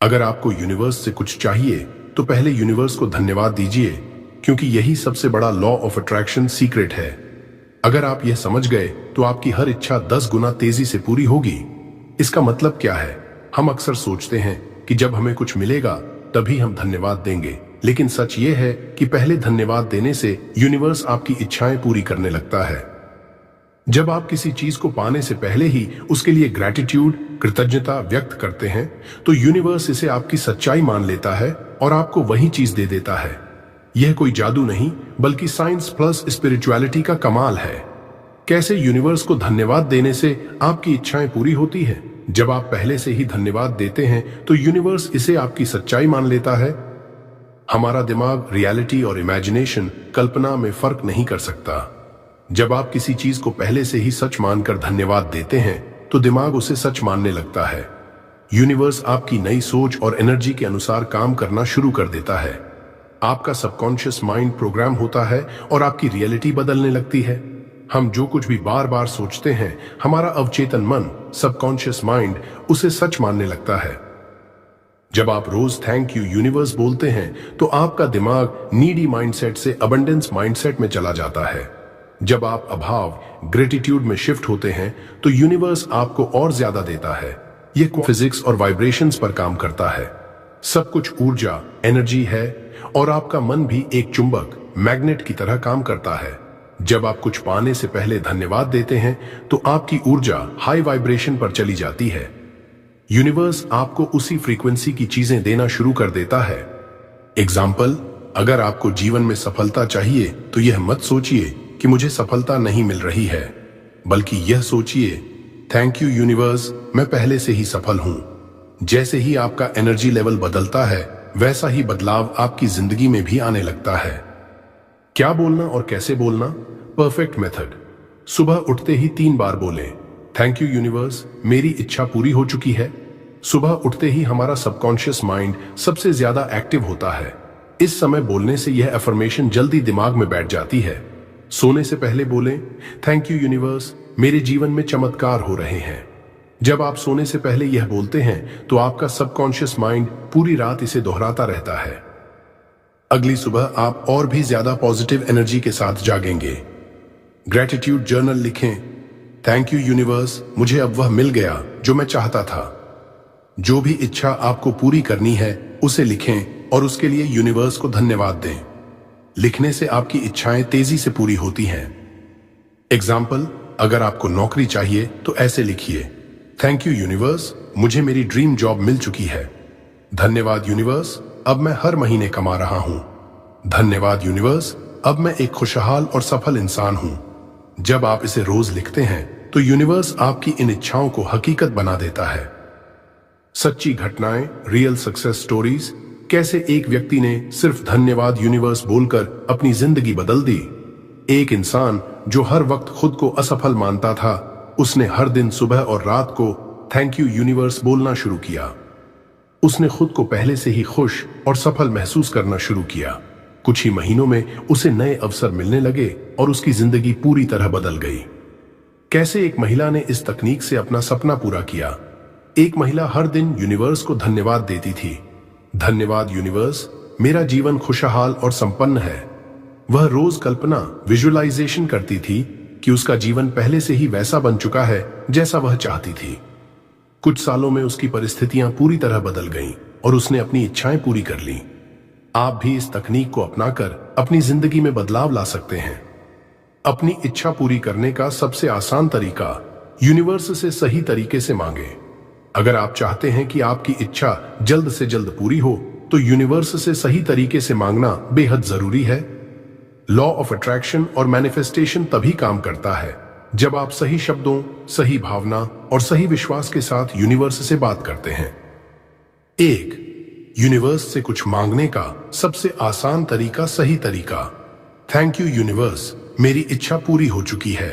अगर आपको यूनिवर्स से कुछ चाहिए तो पहले यूनिवर्स को धन्यवाद दीजिए, क्योंकि यही सबसे बड़ा लॉ ऑफ अट्रैक्शन सीक्रेट है। अगर आप यह समझ गए तो आपकी हर इच्छा 10 गुना तेजी से पूरी होगी। इसका मतलब क्या है? हम अक्सर सोचते हैं कि जब हमें कुछ मिलेगा तभी हम धन्यवाद देंगे, लेकिन सच ये है कि पहले धन्यवाद देने से यूनिवर्स आपकी इच्छाएं पूरी करने लगता है। जब आप किसी चीज को पाने से पहले ही उसके लिए ग्रैटिट्यूड, कृतज्ञता व्यक्त करते हैं, तो यूनिवर्स इसे आपकी सच्चाई मान लेता है और आपको वही चीज दे देता है। यह कोई जादू नहीं, बल्कि साइंस प्लस स्पिरिचुअलिटी का कमाल है। कैसे यूनिवर्स को धन्यवाद देने से आपकी इच्छाएं पूरी होती हैं? जब आप पहले से ही धन्यवाद देते हैं तो यूनिवर्स इसे आपकी सच्चाई मान लेता है। हमारा दिमाग रियलिटी और इमेजिनेशन, कल्पना में फर्क नहीं कर सकता। जब आप किसी चीज को पहले से ही सच मानकर धन्यवाद देते हैं तो दिमाग उसे सच मानने लगता है। यूनिवर्स आपकी नई सोच और एनर्जी के अनुसार काम करना शुरू कर देता है। आपका सबकॉन्शियस माइंड प्रोग्राम होता है और आपकी रियलिटी बदलने लगती है। हम जो कुछ भी बार बार सोचते हैं, हमारा अवचेतन मन, सबकॉन्शियस माइंड उसे सच मानने लगता है। जब आप रोज थैंक यू यूनिवर्स बोलते हैं तो आपका दिमाग नीडी माइंडसेट से अबंडेंस माइंडसेट में चला जाता है। जब आप अभाव, ग्रेटिट्यूड में शिफ्ट होते हैं तो यूनिवर्स आपको और ज्यादा देता है। यह फिजिक्स और वाइब्रेशंस पर काम करता है। सब कुछ ऊर्जा, एनर्जी है और आपका मन भी एक चुंबक, मैग्नेट की तरह काम करता है। जब आप कुछ पाने से पहले धन्यवाद देते हैं तो आपकी ऊर्जा हाई वाइब्रेशन पर चली जाती है। यूनिवर्स आपको उसी फ्रीक्वेंसी की चीजें देना शुरू कर देता है। एग्जाम्पल, अगर आपको जीवन में सफलता चाहिए तो यह मत सोचिए कि मुझे सफलता नहीं मिल रही है, बल्कि यह सोचिए, थैंक यू यूनिवर्स, मैं पहले से ही सफल हूं। जैसे ही आपका एनर्जी लेवल बदलता है, वैसा ही बदलाव आपकी जिंदगी में भी आने लगता है। क्या बोलना और कैसे बोलना? Perfect method. सुबह उठते ही 3 बार बोलें, थैंक यू यूनिवर्स, मेरी इच्छा पूरी हो चुकी है। सुबह उठते ही हमारा सबकॉन्शियस माइंड सबसे ज्यादा एक्टिव होता है। इस समय बोलने से यह अफर्मेशन जल्दी दिमाग में बैठ जाती है। सोने से पहले बोलें, थैंक यू यूनिवर्स, मेरे जीवन में चमत्कार हो रहे हैं। जब आप सोने से पहले यह बोलते हैं तो आपका सबकॉन्शियस माइंड पूरी रात इसे दोहराता रहता है। अगली सुबह आप और भी ज्यादा पॉजिटिव एनर्जी के साथ जागेंगे। ग्रैटिट्यूड जर्नल लिखें, थैंक यू यूनिवर्स, मुझे अब वह मिल गया जो मैं चाहता था। जो भी इच्छा आपको पूरी करनी है उसे लिखें और उसके लिए यूनिवर्स को धन्यवाद दें। लिखने से आपकी इच्छाएं तेजी से पूरी होती हैं। एग्जाम्पल, अगर आपको नौकरी चाहिए तो ऐसे लिखिए, थैंक यू यूनिवर्स, मुझे मेरी ड्रीम जॉब मिल चुकी है। धन्यवाद यूनिवर्स, अब मैं हर महीने कमा रहा हूं। धन्यवाद यूनिवर्स, अब मैं एक खुशहाल और सफल इंसान हूं। जब आप इसे रोज लिखते हैं तो यूनिवर्स आपकी इन इच्छाओं को हकीकत बना देता है। सच्ची घटनाएं, रियल सक्सेस स्टोरीज, कैसे एक व्यक्ति ने सिर्फ धन्यवाद यूनिवर्स बोलकर अपनी जिंदगी बदल दी। एक इंसान जो हर वक्त खुद को असफल मानता था, उसने हर दिन सुबह और रात को थैंक यू यूनिवर्स बोलना शुरू किया। उसने खुद को पहले से ही खुश और सफल महसूस करना शुरू किया। कुछ ही महीनों में उसे नए अवसर मिलने लगे और उसकी जिंदगी पूरी तरह बदल गई। कैसे एक महिला ने इस तकनीक से अपना सपना पूरा किया। एक महिला हर दिन यूनिवर्स को धन्यवाद देती थी, धन्यवाद यूनिवर्स, मेरा जीवन खुशहाल और संपन्न है। वह रोज कल्पना, विजुअलाइजेशन करती थी कि उसका जीवन पहले से ही वैसा बन चुका है जैसा वह चाहती थी। कुछ सालों में उसकी परिस्थितियां पूरी तरह बदल गईं और उसने अपनी इच्छाएं पूरी कर लीं। आप भी इस तकनीक को अपनाकर अपनी जिंदगी में बदलाव ला सकते हैं। अपनी इच्छा पूरी करने का सबसे आसान तरीका, यूनिवर्स से सही तरीके से मांगे। अगर आप चाहते हैं कि आपकी इच्छा जल्द से जल्द पूरी हो तो यूनिवर्स से सही तरीके से मांगना बेहद जरूरी है। लॉ ऑफ अट्रैक्शन और मैनिफेस्टेशन तभी काम करता है जब आप सही शब्दों, सही भावना और सही विश्वास के साथ यूनिवर्स से बात करते हैं। 1. यूनिवर्स से कुछ मांगने का सबसे आसान तरीका, सही तरीका, थैंक यू यूनिवर्स, मेरी इच्छा पूरी हो चुकी है।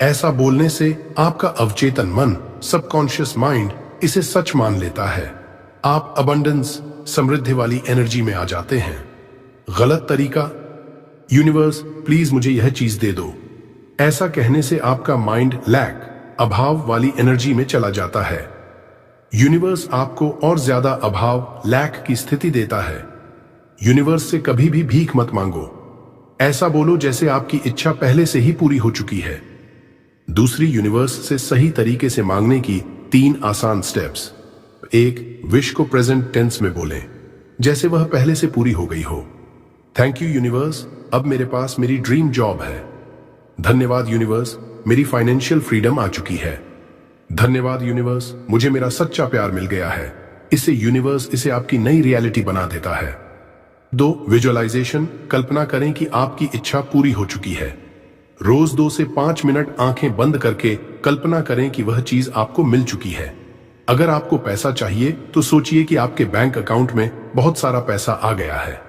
ऐसा बोलने से आपका अवचेतन मन, सबकॉन्शियस माइंड इसे सच मान लेता है। आप अबंडेंस, समृद्धि वाली एनर्जी में आ जाते हैं। गलत तरीका, यूनिवर्स प्लीज मुझे यह चीज दे दो। ऐसा कहने से आपका माइंड लैक, अभाव वाली एनर्जी में चला जाता है। यूनिवर्स आपको और ज्यादा अभाव, लैक की स्थिति देता है। यूनिवर्स से कभी भी भीख मत मांगो। ऐसा बोलो जैसे आपकी इच्छा पहले से ही पूरी हो चुकी है। दूसरी, यूनिवर्स से सही तरीके से मांगने की 3 आसान स्टेप्स। 1, विश को प्रेजेंट टेंस में बोलें, जैसे वह पहले से पूरी हो गई हो। थैंक यू यूनिवर्स, अब मेरे पास मेरी ड्रीम जॉब है। धन्यवाद यूनिवर्स, मेरी फाइनेंशियल फ्रीडम आ चुकी है। धन्यवाद यूनिवर्स, मुझे मेरा सच्चा प्यार मिल गया है। इससे यूनिवर्स इसे आपकी नई रियलिटी बना देता है। 2, विजुअलाइजेशन, कल्पना करें कि आपकी इच्छा पूरी हो चुकी है। रोज 2 से 5 मिनट आंखें बंद करके कल्पना करें कि वह चीज आपको मिल चुकी है। अगर आपको पैसा चाहिए तो सोचिए कि आपके बैंक अकाउंट में बहुत सारा पैसा आ गया है।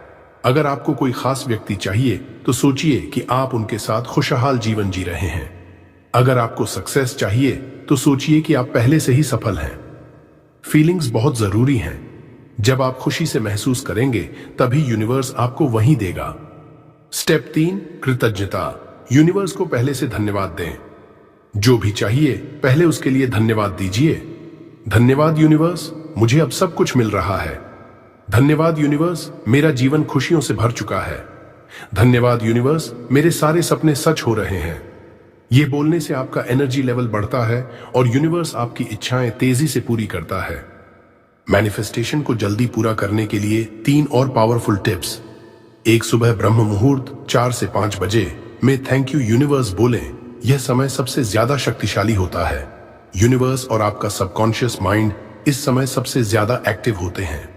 अगर आपको कोई खास व्यक्ति चाहिए तो सोचिए कि आप उनके साथ खुशहाल जीवन जी रहे हैं। अगर आपको सक्सेस चाहिए तो सोचिए कि आप पहले से ही सफल हैं। फीलिंग्स बहुत जरूरी हैं। जब आप खुशी से महसूस करेंगे तभी यूनिवर्स आपको वही देगा। स्टेप 3, कृतज्ञता। यूनिवर्स को पहले से धन्यवाद दें। जो भी चाहिए पहले उसके लिए धन्यवाद दीजिए। धन्यवाद यूनिवर्स, मुझे अब सब कुछ मिल रहा है। धन्यवाद यूनिवर्स, मेरा जीवन खुशियों से भर चुका है। धन्यवाद यूनिवर्स, मेरे सारे सपने सच हो रहे हैं। यह बोलने से आपका एनर्जी लेवल बढ़ता है और यूनिवर्स आपकी इच्छाएं तेजी से पूरी करता है। मैनिफेस्टेशन को जल्दी पूरा करने के लिए 3 और पावरफुल टिप्स। 1, सुबह ब्रह्म मुहूर्त 4 से 5 बजे में थैंक यू यूनिवर्स बोलें। यह समय सबसे ज्यादा शक्तिशाली होता है। यूनिवर्स और आपका सबकॉन्शियस माइंड इस समय सबसे ज्यादा एक्टिव होते हैं।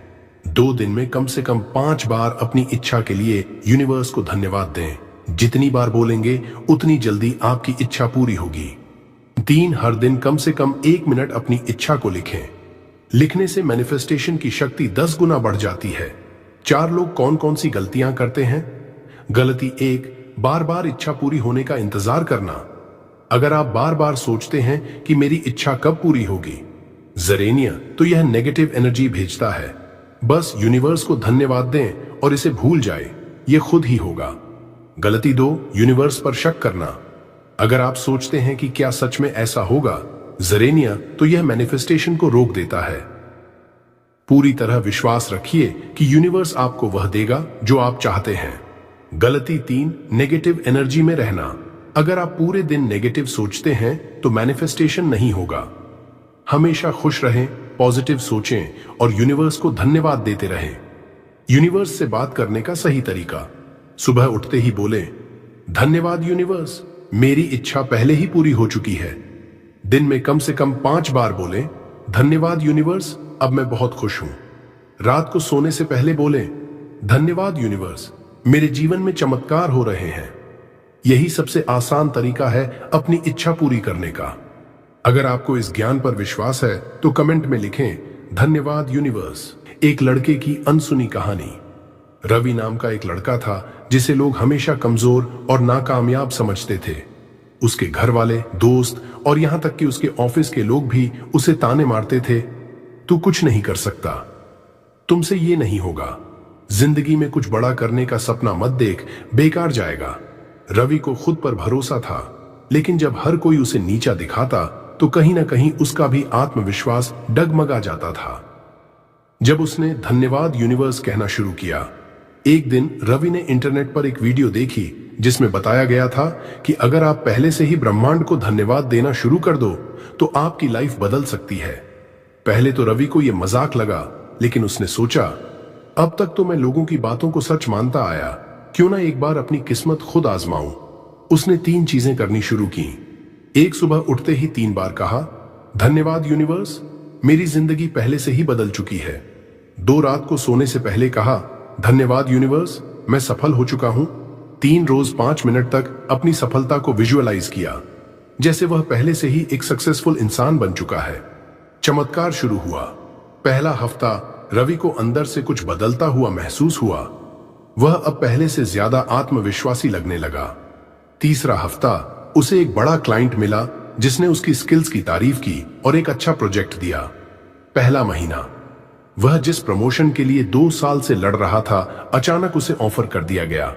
2 दिन में कम से कम 5 बार अपनी इच्छा के लिए यूनिवर्स को धन्यवाद दें। जितनी बार बोलेंगे उतनी जल्दी आपकी इच्छा पूरी होगी। 3, हर दिन कम से कम 1 मिनट अपनी इच्छा को लिखें। लिखने से मैनिफेस्टेशन की शक्ति 10 गुना बढ़ जाती है। 4 लोग कौन कौन सी गलतियां करते हैं? गलती 1, बार बार इच्छा पूरी होने का इंतजार करना। अगर आप बार बार सोचते हैं कि मेरी इच्छा कब पूरी होगी, जरेनिया, तो यह नेगेटिव एनर्जी भेजता है। बस यूनिवर्स को धन्यवाद दें और इसे भूल जाए, यह खुद ही होगा। गलती 2, यूनिवर्स पर शक करना। अगर आप सोचते हैं कि क्या सच में ऐसा होगा, जरेनिया, तो यह मैनिफेस्टेशन को रोक देता है। पूरी तरह विश्वास रखिए कि यूनिवर्स आपको वह देगा जो आप चाहते हैं। गलती 3, नेगेटिव एनर्जी में रहना। अगर आप पूरे दिन नेगेटिव सोचते हैं तो मैनिफेस्टेशन नहीं होगा। हमेशा खुश रहें, पॉजिटिव सोचें और यूनिवर्स को धन्यवाद देते रहें। यूनिवर्स से बात करने का सही तरीका। सुबह उठते ही बोलें, धन्यवाद यूनिवर्स, मेरी इच्छा पहले ही पूरी हो चुकी है। दिन में कम से कम 5 बार बोलें, धन्यवाद यूनिवर्स, अब मैं बहुत खुश हूं। रात को सोने से पहले बोलें, धन्यवाद यूनिवर्स, मेरे जीवन में चमत्कार हो रहे हैं। यही सबसे आसान तरीका है अपनी इच्छा पूरी करने का। अगर आपको इस ज्ञान पर विश्वास है तो कमेंट में लिखें, धन्यवाद यूनिवर्स। एक लड़के की अनसुनी कहानी। रवि नाम का एक लड़का था जिसे लोग हमेशा कमजोर और नाकामयाब समझते थे। उसके घर वाले, दोस्त और यहां तक कि उसके ऑफिस के लोग भी उसे ताने मारते थे, तू कुछ नहीं कर सकता, तुमसे ये नहीं होगा, जिंदगी में कुछ बड़ा करने का सपना मत देख, बेकार जाएगा। रवि को खुद पर भरोसा था, लेकिन जब हर कोई उसे नीचा दिखाता तो कहीं ना कहीं उसका भी आत्मविश्वास डगमगा जाता था। जब उसने धन्यवाद यूनिवर्स कहना शुरू किया, एक दिन रवि ने इंटरनेट पर एक वीडियो देखी जिसमें बताया गया था कि अगर आप पहले से ही ब्रह्मांड को धन्यवाद देना शुरू कर दो तो आपकी लाइफ बदल सकती है। पहले तो रवि को यह मजाक लगा, लेकिन उसने सोचा, अब तक तो मैं लोगों की बातों को सच मानता आया, क्यों ना एक बार अपनी किस्मत खुद आजमाऊं। उसने 3 चीजें करनी शुरू की। 1, सुबह उठते ही 3 बार कहा, धन्यवाद यूनिवर्स, मेरी जिंदगी पहले से ही बदल चुकी है। 2, रात को सोने से पहले कहा, धन्यवाद यूनिवर्स, मैं सफल हो चुका हूं। 3, रोज 5 मिनट तक अपनी सफलता को विजुअलाइज किया, जैसे वह पहले से ही एक सक्सेसफुल इंसान बन चुका है। चमत्कार शुरू हुआ। पहला हफ्ता रवि को अंदर से कुछ बदलता हुआ महसूस हुआ। वह अब पहले से ज्यादा आत्मविश्वासी लगने लगा। तीसरा हफ्ता उसे एक बड़ा क्लाइंट मिला जिसने उसकी स्किल्स की तारीफ की और एक अच्छा प्रोजेक्ट दिया। पहला महीना वह जिस प्रमोशन के लिए 2 साल से लड़ रहा था, अचानक उसे ऑफर कर दिया गया।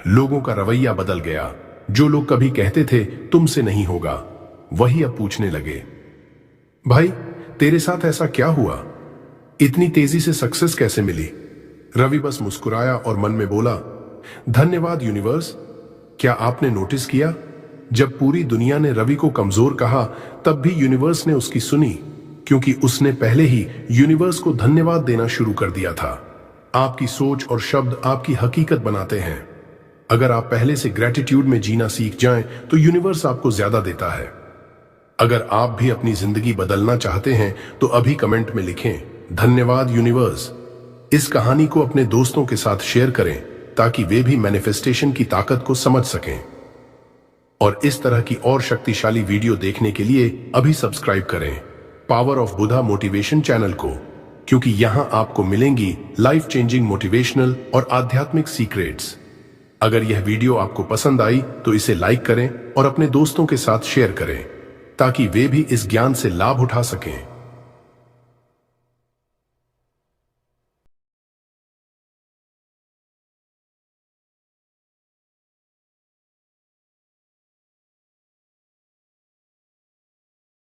लोगों का रवैया बदल गया। जो लोग कभी कहते थे तुमसे नहीं होगा, वही अब पूछने लगे, भाई तेरे साथ ऐसा क्या हुआ? इतनी तेजी से सक्सेस कैसे मिली? रवि बस मुस्कुराया और मन में बोला, धन्यवाद यूनिवर्स। क्या आपने नोटिस किया, जब पूरी दुनिया ने रवि को कमजोर कहा, तब भी यूनिवर्स ने उसकी सुनी, क्योंकि उसने पहले ही यूनिवर्स को धन्यवाद देना शुरू कर दिया था। आपकी सोच और शब्द आपकी हकीकत बनाते हैं। अगर आप पहले से ग्रेटिट्यूड में जीना सीख जाएं, तो यूनिवर्स आपको ज्यादा देता है। अगर आप भी अपनी जिंदगी बदलना चाहते हैं, तो अभी कमेंट में लिखें, धन्यवाद यूनिवर्स। इस कहानी को अपने दोस्तों के साथ शेयर करें, ताकि वे भी मैनिफेस्टेशन की ताकत को समझ सकें। और इस तरह की और शक्तिशाली वीडियो देखने के लिए अभी सब्सक्राइब करें power of Buddha motivation channel को, क्योंकि यहां आपको मिलेंगी लाइफ चेंजिंग मोटिवेशनल और आध्यात्मिक सीक्रेट्स। अगर यह वीडियो आपको पसंद आई तो इसे लाइक करें और अपने दोस्तों के साथ शेयर करें, ताकि वे भी इस ज्ञान से लाभ उठा सकें।